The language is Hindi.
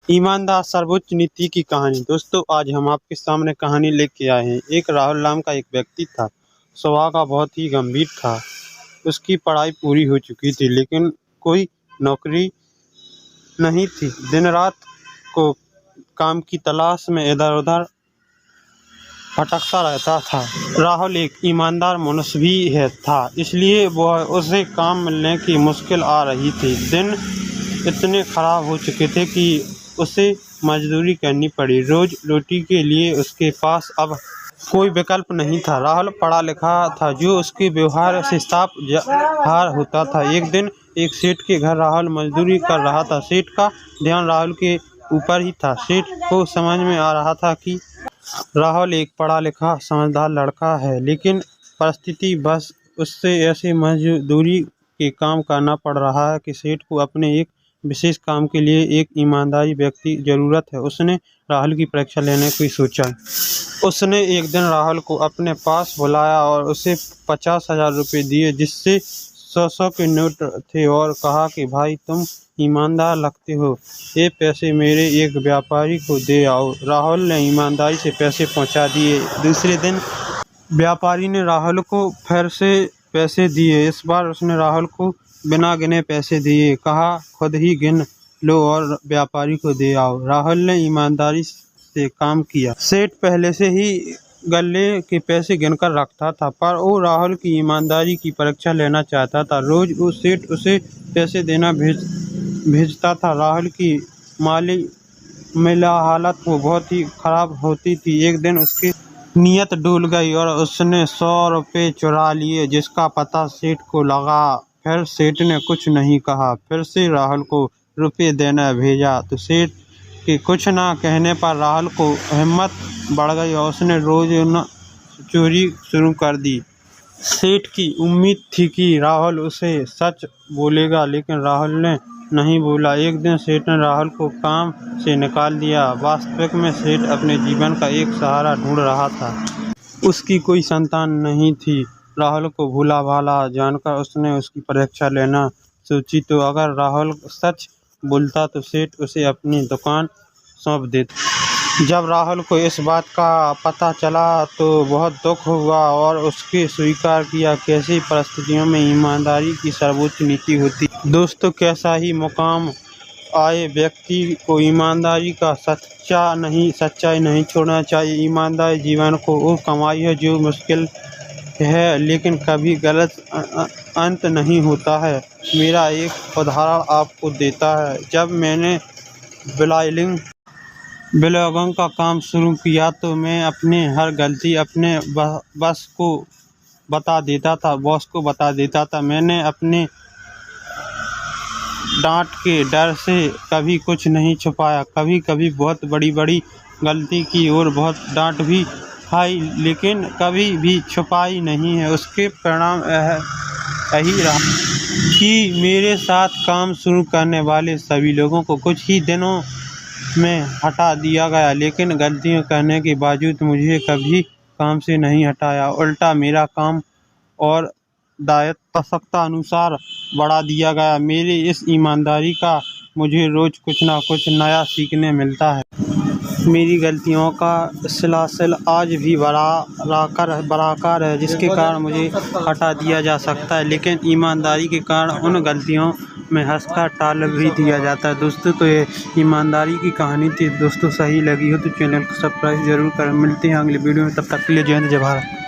ईमानदार सर्वोच्च नीति की कहानी। दोस्तों, आज हम आपके सामने कहानी लेके आए हैं। एक राहुल नाम का एक व्यक्ति था। स्वभाव का बहुत ही गंभीर था। उसकी पढ़ाई पूरी हो चुकी थी, लेकिन कोई नौकरी नहीं थी। दिन रात को काम की तलाश में इधर उधर भटकता रहता था। राहुल एक ईमानदार मनुष्य भी था, इसलिए उसे काम मिलने की मुश्किल आ रही थी। दिन इतने खराब हो चुके थे कि उसे मजदूरी करनी पड़ी। रोज रोटी के लिए उसके पास अब कोई विकल्प नहीं था। राहुल पढ़ा लिखा था, जो उसके व्यवहार से साफ ज़ाहिर होता था। एक दिन एक सेठ के घर राहुल मजदूरी कर रहा था। सेठ का ध्यान राहुल के ऊपर ही था। सेठ को समझ में आ रहा था कि राहुल एक पढ़ा लिखा समझदार लड़का है, लेकिन परिस्थिति बस उससे ऐसे मजदूरी के काम करना पड़ रहा है कि सेठ को अपने एक विशेष काम के लिए एक ईमानदारी व्यक्ति जरूरत है। उसने राहुल की परीक्षा लेने की सोचा। उसने एक दिन राहुल को अपने पास बुलाया और उसे 50,000 रुपये दिए, जिससे 100 के नोट थे, और कहा कि भाई, तुम ईमानदार लगते हो, ये पैसे मेरे एक व्यापारी को दे आओ। राहुल ने ईमानदारी से पैसे पहुंचा दिए। दूसरे दिन व्यापारी ने राहुल को फिर से पैसे दिए। इस बार उसने राहुल को बिना गिने पैसे दिए। कहा, खुद ही गिन लो और व्यापारी को दे आओ। राहुल ने ईमानदारी से काम किया। सेठ पहले से ही गले के पैसे गिनकर रखता था, पर वो राहुल की ईमानदारी की परीक्षा लेना चाहता था। रोज वो सेठ उसे पैसे देना भेजता था। राहुल की माली हालत वो बहुत ही खराब होती थी। एक दिन उसकी नीयत डूल गई और उसने 100 रुपये चुरा लिए, जिसका पता सेठ को लगा। फिर सेठ ने कुछ नहीं कहा। फिर से राहुल को रुपये देना भेजा, तो सेठ के कुछ ना कहने पर राहुल को हिम्मत बढ़ गई और उसने रोज चोरी शुरू कर दी। सेठ की उम्मीद थी कि राहुल उसे सच बोलेगा, लेकिन राहुल ने नहीं बोला। एक दिन सेठ ने राहुल को काम से निकाल दिया। वास्तविक में सेठ अपने जीवन का एक सहारा ढूंढ रहा था। उसकी कोई संतान नहीं थी। राहुल को भूला भाला जानकर उसने उसकी परीक्षा लेना सोची, तो अगर राहुल सच बोलता तो सेठ उसे अपनी दुकान सौंप देता। जब राहुल को इस बात का पता चला तो बहुत दुख हुआ और उसके स्वीकार किया। कैसी परिस्थितियों में ईमानदारी की सर्वोच्च नीति होती। दोस्तों, कैसा ही मुकाम आए, व्यक्ति को ईमानदारी का सच्चाई नहीं छोड़ना चाहिए। ईमानदारी जीवन को वो कमाई है जो मुश्किल है, लेकिन कभी गलत अंत नहीं होता है। मेरा एक उदाहरण आपको देता है। जब मैंने ब्लॉगिंग का काम शुरू किया तो मैं अपनी हर गलती अपने बॉस को बता देता था। मैंने अपने डांट के डर से कभी कुछ नहीं छुपाया। कभी कभी बहुत बड़ी गलती की और बहुत डांट भी खाई, लेकिन कभी भी छुपाई नहीं है। उसके परिणाम यही रहा कि मेरे साथ काम शुरू करने वाले सभी लोगों को कुछ ही दिनों में हटा दिया गया, लेकिन गलतियां करने के बावजूद मुझे कभी काम से नहीं हटाया। उल्टा मेरा काम और दायित्व आवश्यकता अनुसार बढ़ा दिया गया। मेरी इस ईमानदारी का मुझे रोज कुछ ना कुछ नया सीखने मिलता है। मेरी गलतियों का सिलसिला आज भी बराकार है, जिसके कारण मुझे हटा दिया जा सकता है, लेकिन ईमानदारी के कारण उन गलतियों में हंसकर टाल भी दिया जाता है। दोस्तों, तो ये ईमानदारी की कहानी थी। दोस्तों, सही लगी हो तो चैनल को सब्सक्राइब जरूर करें। मिलते हैं अगले वीडियो में, तब तक के लिए जय हिंद, जय भारत।